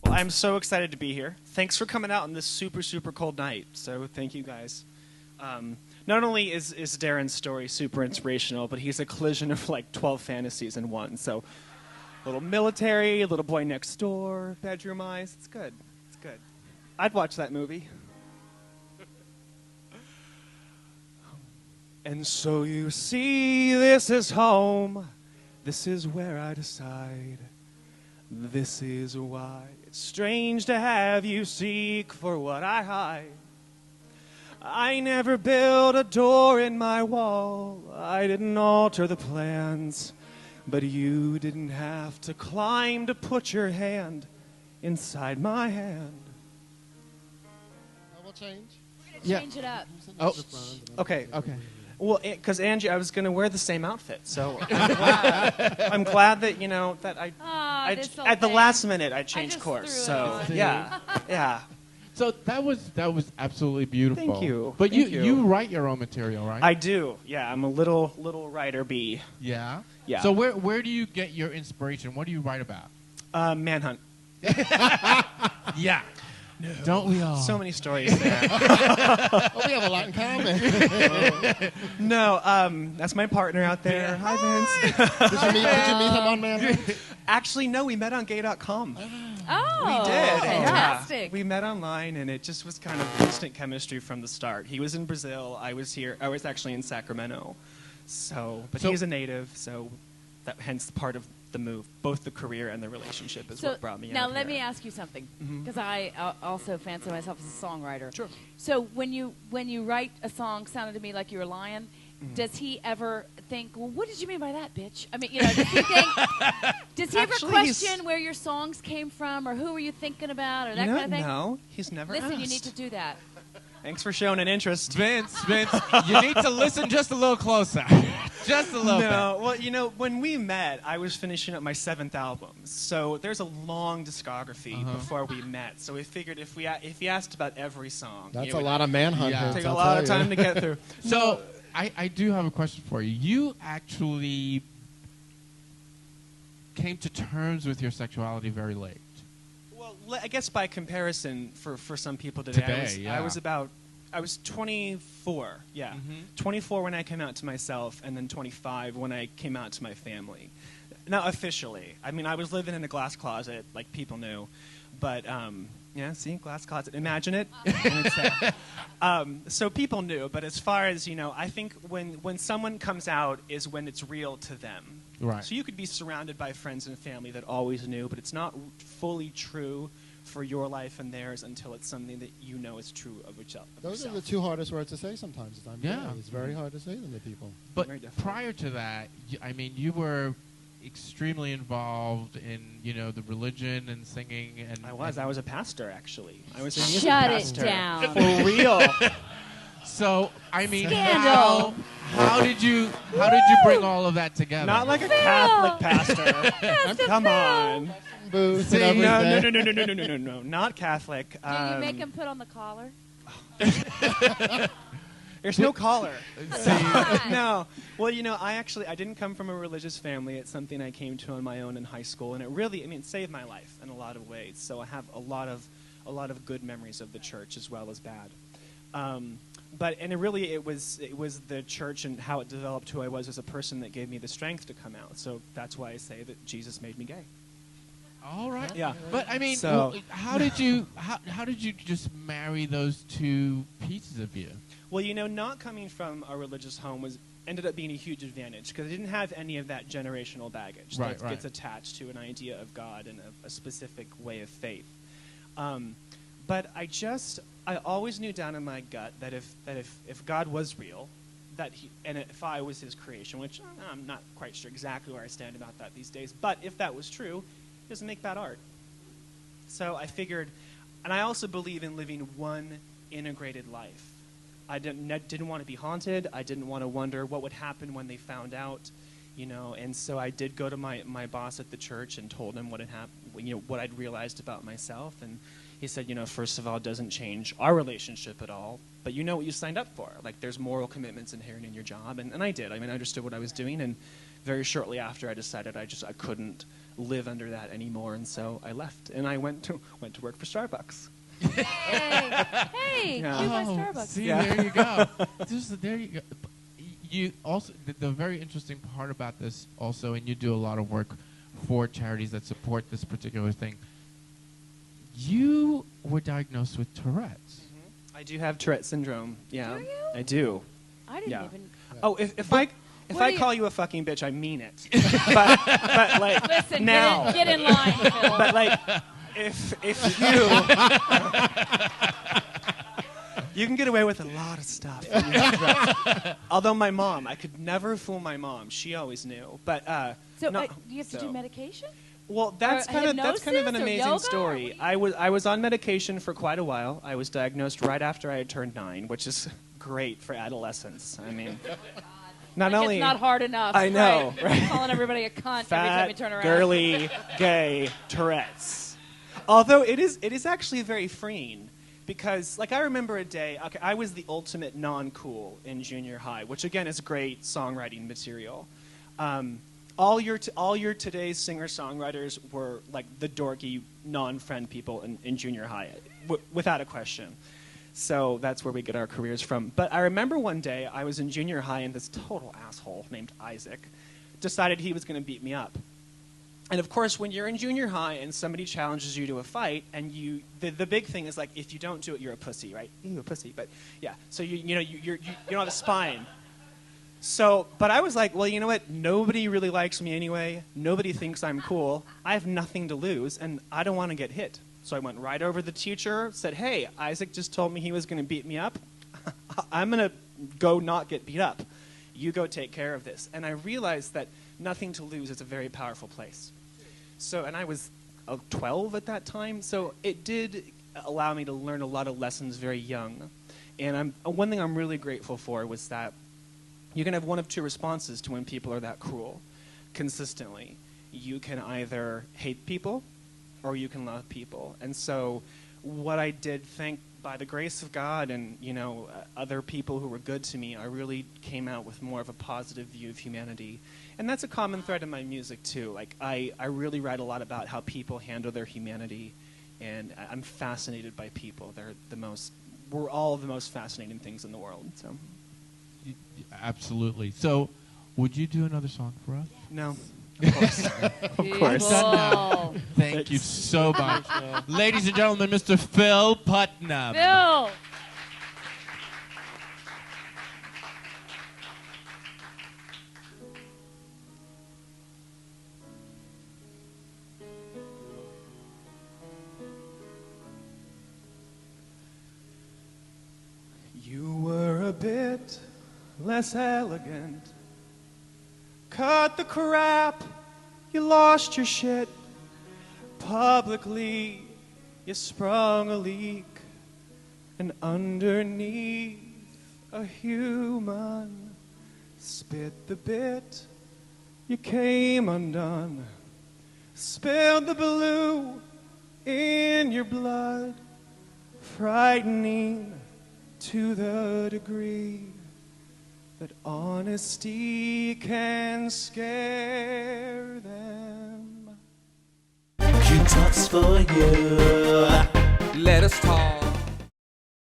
Well, I'm so excited to be here. Thanks for coming out on this super, super cold night. So thank you guys. Not only is Darren's story super inspirational, but he's a collision of like 12 fantasies in one. So little military, little boy next door, bedroom eyes. It's good. It's good. I'd watch that movie. And so you see, this is home. This is where I decide. This is why it's strange to have you seek for what I hide. I never built a door in my wall. I didn't alter the plans. But you didn't have to climb to put your hand inside my hand. We'll change. Change it up. Oh, okay. Well, because Angie, I was going to wear the same outfit, so I'm glad that that at the last minute I changed course. So yeah. So that was absolutely beautiful. Thank you. But you write your own material, right? I do. Yeah, I'm a little writer bee. Yeah. Yeah. So where do you get your inspiration? What do you write about? Manhunt. Yeah. No. Don't we all? So many stories there. We have a lot in common. No, that's my partner out there. Hi, Vince. Did you meet him on Manhunt? Actually, no, we met on gay.com. Oh, we did. fantastic. Yeah. We met online, and it just was kind of instant chemistry from the start. He was in Brazil. I was here. I was actually in Sacramento. But he's a native, so that hence part of the move. Both the career and the relationship is what brought me out now here. let me ask you something, because I also fancy myself as a songwriter. Sure. So when you write a song, sounded to me like you were lying. Does he ever think, well, what did you mean by that, bitch? I mean, does he think, does he ever question where your songs came from, or who were you thinking about, or that kind of thing? No, he's never Listen, asked. you need to do that. Thanks for showing an interest. Vince, you need to listen just a little closer. Just a little bit. No, well, when we met, I was finishing up my 7th album. So there's a long discography before we met. So we figured if he asked about every song, That's a lot of Manhunt. It'd take a lot of time to get through. So I do have a question for you. You actually came to terms with your sexuality very late. Well, I guess by comparison, for some people today, I was 24, 24 when I came out to myself, and then 25 when I came out to my family. Not officially. I mean, I was living in a glass closet, like people knew, but see, glass closet. Imagine it. And it's there. So people knew, but as far as I think when someone comes out is when it's real to them. Right. So you could be surrounded by friends and family that always knew, but it's not fully true for your life and theirs until it's something that you know is true of yourself. Those are the two hardest words to say sometimes. It's very hard to say them to people. But prior to that, you were extremely involved in the religion and singing, and I was a pastor, actually. I was a music Shut pastor. it down. For real. So I mean, Scandal. how did you bring all of that together? Not like a Catholic pastor. Come on. Booze See, and no, not Catholic. Did you make him put on the collar? There's no collar. See? No. Well, I didn't come from a religious family. It's something I came to on my own in high school, and it really, it saved my life in a lot of ways. So I have a lot of good memories of the church as well as bad. It was the church and how it developed who I was as a person that gave me the strength to come out. So that's why I say that Jesus made me gay. All right. Yeah. But I mean, how did you just marry those two pieces of you? Well, not coming from a religious home ended up being a huge advantage because I didn't have any of that generational baggage that gets attached to an idea of God and a specific way of faith. But I always knew down in my gut that if God was real, and if I was His creation, which I'm not quite sure exactly where I stand about that these days, but if that was true, He doesn't make bad art. So I figured, and I also believe in living one integrated life. I didn't want to be haunted. I didn't want to wonder what would happen when they found out, And so I did go to my boss at the church and told him what had happened, what I'd realized about myself, and he said, first of all, it doesn't change our relationship at all, but you know what you signed up for. Like, there's moral commitments inherent in your job, and I did. I mean, I understood what I was doing, and very shortly after, I decided I couldn't live under that anymore, and so I left, and I went to work for Starbucks. Hey, Yeah. do my Starbucks. See, Yeah. there you go. There you go. You also the very interesting part about this also, and you do a lot of work for charities that support this particular thing. You were diagnosed with Tourette's. I do have Tourette syndrome. Yeah, Do you? I do. I didn't Yeah. even. Oh, if What I do you- call you a fucking bitch, I mean it. but like Listen, now, get in line, Phil. but like if you you can get away with a lot of stuff. when you have Tourette's. Although my mom, I could never fool my mom. She always knew. But So no, do you have to do medication? Well, that's Or kind of an hypnosis or amazing yoga, or story. what do you I was on medication for quite a while. I was diagnosed right after I had turned 9, which is great for adolescence. I mean, not Like, only it's not hard enough. I know, right? Calling everybody a cunt every time fat, you turn around. girly, gay Tourette's. Although it is actually very freeing. Because, like, I remember a day, okay, I was the ultimate non-cool in junior high, which, again, is great songwriting material. All your today's singer-songwriters were, like, the dorky, non-friend people in junior high, without a question. So that's where we get our careers from. But I remember one day I was in junior high, and this total asshole named Isaac decided he was going to beat me up. And of course, when you're in junior high and somebody challenges you to a fight, and the big thing is, like, if you don't do it, you're a pussy, right? You're a pussy, but yeah. So you don't have a spine. So, but I was like, well, you know what? Nobody really likes me anyway. Nobody thinks I'm cool. I have nothing to lose, and I don't want to get hit. So I went right over to the teacher, said, hey, Isaac just told me he was going to beat me up. I'm going to go not get beat up. You go take care of this. And I realized that nothing to lose is a very powerful place. So, and I was 12 at that time, so it did allow me to learn a lot of lessons very young. And one thing I'm really grateful for was that you can have one of two responses to when people are that cruel consistently. You can either hate people or you can love people. And so what I did, by the grace of God and, other people who were good to me, I really came out with more of a positive view of humanity. And that's a common thread in my music, too. Like, I really write a lot about how people handle their humanity, and I'm fascinated by people. We're all the most fascinating things in the world, so. Absolutely. So, would you do another song for us? No. Of course. Of course. Cool. Thank you so much. Ladies and gentlemen, Mr. Phil Putnam. Phil. You were a bit less elegant. Cut the crap, you lost your shit. Publicly, you sprung a leak. And underneath, a human spit the bit, you came undone. Spilled the blue in your blood, frightening to the degree that honesty can scare them. She talks for you. Let us talk.